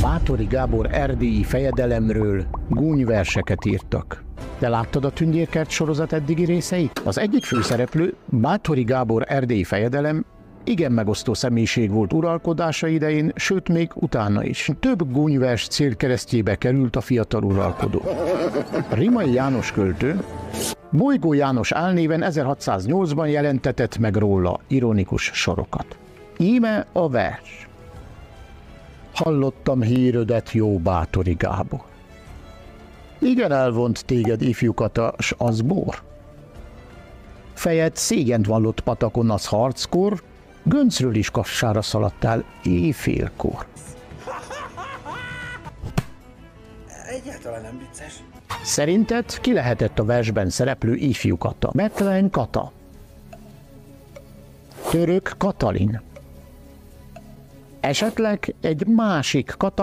Báthori Gábor erdélyi fejedelemről gúnyverseket írtak. Te láttad a Tündérkert sorozat eddigi részeit? Az egyik főszereplő, Báthori Gábor erdélyi fejedelem, igen megosztó személyiség volt uralkodása idején, sőt még utána is. Több gúnyvers célkeresztjébe került a fiatal uralkodó. Rimai János költő Bolygó János álnéven 1608-ban jelentetett meg róla ironikus sorokat. Íme a vers. Hallottam hírödet, jó Báthori Gábor. Igen elvont téged ifjukat s az bor. Fejed szégyent vallott patakon az harckor, göncről is kassára szaladtál éjfélkor. Egyáltalán nem vicces. Szerinted ki lehetett a versben szereplő ifjú Kata? Bethlen Kata, Török Katalin, esetleg egy másik Kata,